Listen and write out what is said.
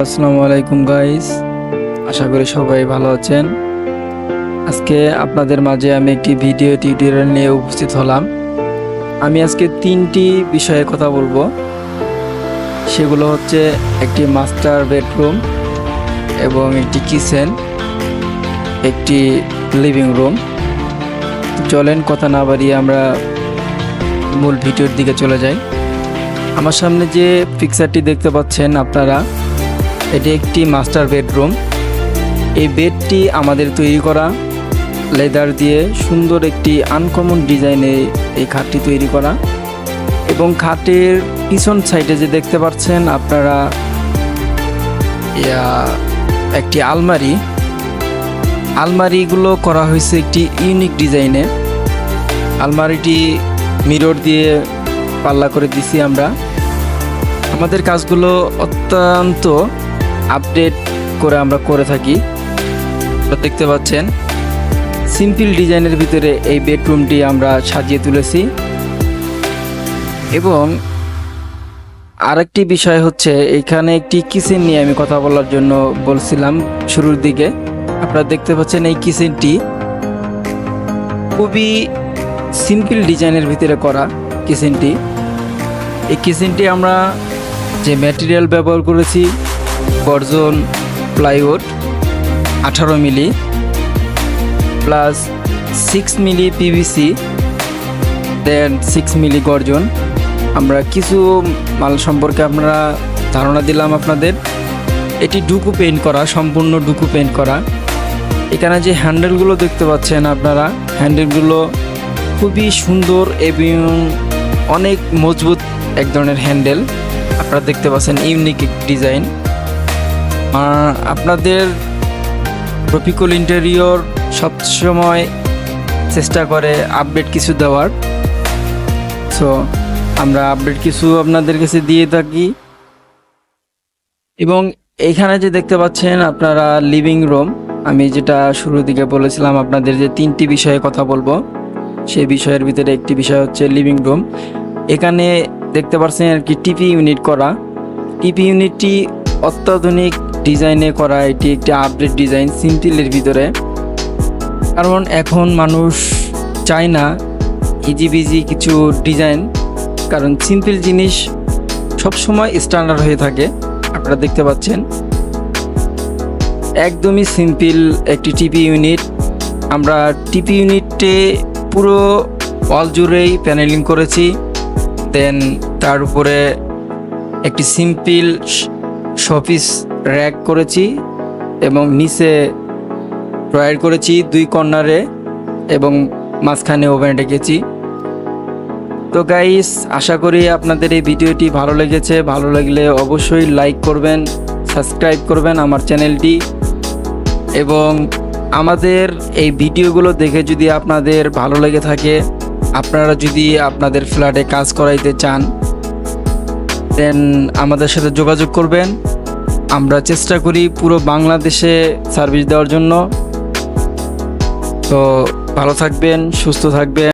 আসসালামু আলাইকুম গাইস, আশা করি সবাই ভালো আছেন। আজকে আপনাদের মাঝে আমি একটি ভিডিও টিউটোরিয়াল নিয়ে উপস্থিত হলাম। আমি আজকে তিনটি বিষয়ে কথা বলবো। সেগুলো হচ্ছে একটি মাস্টার বেডরুম এবং একটি কিচেন, একটি লিভিং রুম। চলেন কথা না বাড়িয়ে আমরা মূল ভিডিওর দিকে চলে যাই। আমার সামনে যে পিকচারটি দেখতে পাচ্ছেন আপনারা, এটি একটি মাস্টার বেডরুম। এই বেডটি আমাদের তৈরি করা লেদার দিয়ে সুন্দর একটি আনকমন ডিজাইনে এই খাটটি তৈরি করা, এবং খাটের পিছন সাইডে যে দেখতে পাচ্ছেন আপনারা একটি আলমারিগুলো করা হয়েছে একটি ইউনিক ডিজাইনে। আলমারিটি মিরর দিয়ে পাল্লা করে দিছি আমরা। আমাদের কাজগুলো অত্যন্ত আপডেট করে আমরা করে থাকি। দেখতে পাচ্ছেন সিম্পল ডিজাইনের ভিতরে এই বেডরুমটি আমরা সাজিয়ে তুলেছি। এবং আরেকটি বিষয় হচ্ছে, এখানে একটি কিচেন নিয়ে আমি কথা বলার জন্য বলছিলাম শুরুর দিকে। আপনারা দেখতে পাচ্ছেন এই কিচেনটি খুবই সিম্পল ডিজাইনের ভিতরে করা কিচেনটি। এই কিচেনটি আমরা যে ম্যাটেরিয়াল ব্যবহার করেছি, গর্জন প্লাইউড 18 মিলি প্লাস 6 মিলি পিভিসি, দেন 6 মিলি গর্জন। আমরা কিছু মাল সম্পর্কে আমরা ধারণা দিলাম আপনাদের। এটি ডুকু পেইন্ট করা, সম্পূর্ণ ডুকু পেইন্ট করা। এখানে যে হ্যান্ডেলগুলো দেখতে পাচ্ছেন আপনারা, হ্যান্ডেলগুলো খুবই সুন্দর এবং অনেক মজবুত এক ধরনের হ্যান্ডেল। আপনারা দেখতে পাচ্ছেন ইউনিক ডিজাইন। আপনাদের রফিকুল ইন্টেরিয়র সবসময় চেষ্টা করে আপডেট কিছু দেওয়ার। সো আমরা আপডেট কিছু আপনাদের কাছে দিয়ে থাকি। এবং এইখানে যে দেখতে পাচ্ছেন আপনারা লিভিং রুম, আমি যেটা শুরুর দিকে বলেছিলাম আপনাদের যে তিনটি বিষয়ে কথা বলবো, সেই বিষয়ের ভিতরে একটি বিষয় হচ্ছে লিভিং রুম। এখানে দেখতে পাচ্ছেন আর কি টিভি ইউনিট করা। টিভি ইউনিটটি অত্যাধুনিক ডিজাইনে করা। এটি একটি আপডেট ডিজাইন সিম্পলের ভিতরে, কারণ এখন মানুষ চায় না ইজিবিজি কিছু ডিজাইন, কারণ সিম্পল জিনিস সবসময় স্ট্যান্ডার্ড হয়ে থাকে। আপনারা দেখতে পাচ্ছেন একদমই সিম্পল একটি টিভি ইউনিট। আমরা টিভি ইউনিটে পুরো ওয়াল জুড়েই প্যানেলিং করেছি। দেন তার উপরে একটি সিম্পল শোপিস র্যাক করেছি এবং নিচে ড্রয়ার করেছি 2 কর্নারে এবং মাঝখানে ওভেন রেখেছি। তো গাইস, আশা করি আপনাদের এই ভিডিওটি ভালো লেগেছে। ভালো লাগলে অবশ্যই লাইক করবেন, সাবস্ক্রাইব করবেন আমার চ্যানেলটি। এবং আমাদের এই ভিডিওগুলো দেখে যদি আপনাদের ভালো লেগে থাকে, আপনারা যদি আপনাদের ফ্ল্যাটে কাজ করাইতে চান, দেন আমাদের সাথে যোগাযোগ করবেন। আমরা চেষ্টা করি পুরো বাংলাদেশে সার্ভিস দেওয়ার জন্য। তো ভালো থাকবেন, সুস্থ থাকবেন।